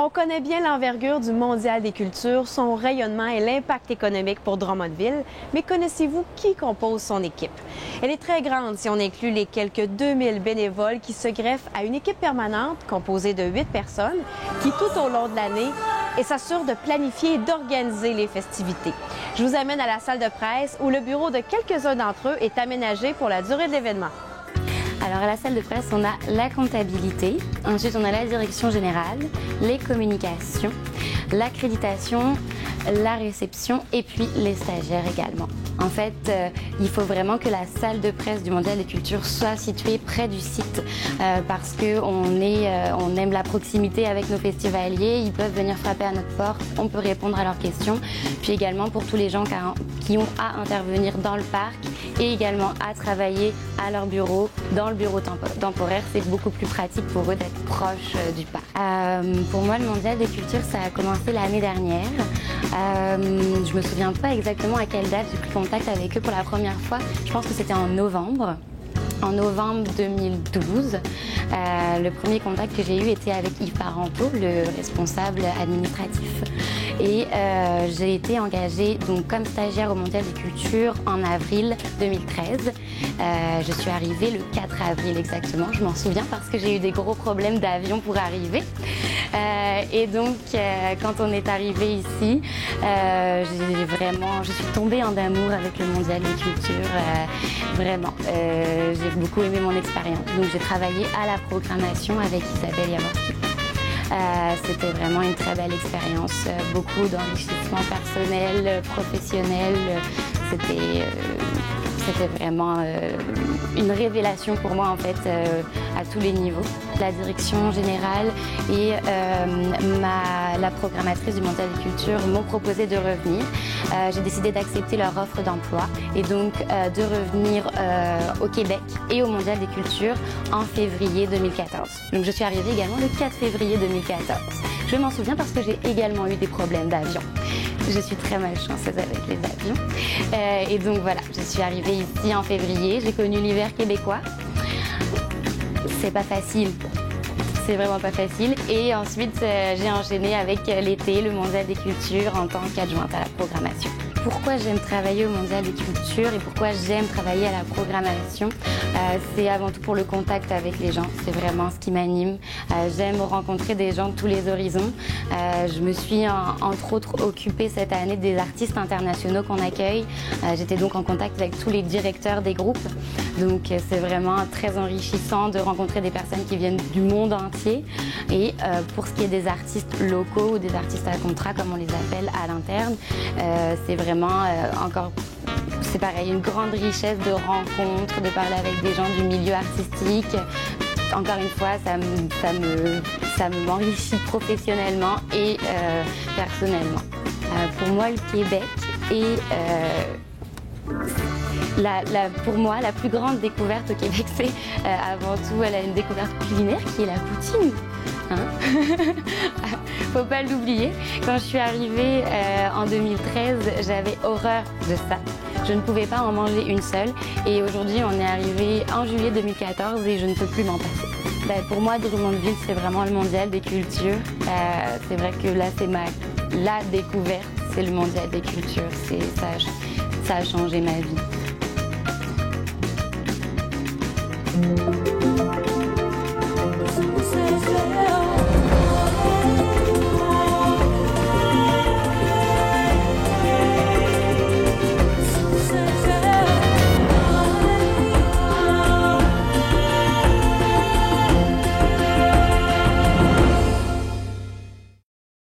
On connaît bien l'envergure du Mondial des cultures, son rayonnement et l'impact économique pour Drummondville, mais connaissez-vous qui compose son équipe? Elle est très grande si on inclut les quelques 2000 bénévoles qui se greffent à une équipe permanente composée de 8 personnes qui, tout au long de l'année, s'assure de planifier et d'organiser les festivités. Je vous amène à la salle de presse où le bureau de quelques-uns d'entre eux est aménagé pour la durée de l'événement. Alors à la salle de presse, on a la comptabilité, ensuite on a la direction générale, les communications, l'accréditation, la réception et puis les stagiaires également. En fait, il faut vraiment que la salle de presse du Mondial des Cultures soit située près du site parce qu'on aime la proximité avec nos festivaliers. Ils peuvent venir frapper à notre porte, on peut répondre à leurs questions. Puis également pour tous les gens qui ont à intervenir dans le parc et également à travailler à leur bureau, dans le bureau temporaire. C'est beaucoup plus pratique pour eux d'être proches du parc. Pour moi, le Mondial des Cultures, ça a commencé l'année dernière. Je me souviens pas exactement à quelle date j'ai pris contact avec eux pour la première fois. Je pense que c'était en novembre 2012. Le premier contact que j'ai eu était avec Yves Parenteau, le responsable administratif. Et j'ai été engagée donc, comme stagiaire au Mondial des Cultures en avril 2013. Je suis arrivée le 4 avril exactement, je m'en souviens parce que j'ai eu des gros problèmes d'avion pour arriver. Et donc, quand on est arrivé ici, je suis tombée en amour avec le Mondial des Cultures. Vraiment, j'ai beaucoup aimé mon expérience. Donc, j'ai travaillé à la programmation avec Isabelle Yavorski. C'était vraiment une très belle expérience, beaucoup d'enrichissement personnel, professionnel. C'était vraiment une révélation pour moi en fait à tous les niveaux. La direction générale et la programmatrice du Mondial des Cultures m'ont proposé de revenir. J'ai décidé d'accepter leur offre d'emploi et donc de revenir au Québec et au Mondial des Cultures en février 2014. Donc je suis arrivée également le 4 février 2014. Je m'en souviens parce que j'ai également eu des problèmes d'avion. Je suis très malchanceuse avec les avions. Et donc voilà, je suis arrivée ici en février. J'ai connu l'hiver québécois. C'est pas facile. C'est vraiment pas facile. Et ensuite, j'ai enchaîné avec l'été, le Mondial des Cultures en tant qu'adjointe à la programmation. Pourquoi j'aime travailler au Mondial des Cultures et pourquoi j'aime travailler à la programmation, c'est avant tout pour le contact avec les gens. C'est vraiment ce qui m'anime. J'aime rencontrer des gens de tous les horizons. Je me suis entre autres occupée cette année des artistes internationaux qu'on accueille. J'étais donc en contact avec tous les directeurs des groupes. Donc c'est vraiment très enrichissant de rencontrer des personnes qui viennent du monde entier. Et pour ce qui est des artistes locaux ou des artistes à contrat, comme on les appelle à l'interne, c'est vraiment encore, c'est pareil, une grande richesse de rencontres, de parler avec des gens du milieu artistique. Encore une fois, ça m'enrichit professionnellement et personnellement. Pour moi, le Québec est... pour moi, la plus grande découverte au Québec, c'est avant tout une découverte culinaire qui est la poutine. Faut pas l'oublier. Quand je suis arrivée en 2013, j'avais horreur de ça. Je ne pouvais pas en manger une seule. Et aujourd'hui, on est arrivé en juillet 2014 et je ne peux plus m'en passer. Pour moi, Drummondville, c'est vraiment le Mondial des Cultures. C'est vrai que là, c'est la découverte, c'est le Mondial des Cultures. Ça a changé ma vie.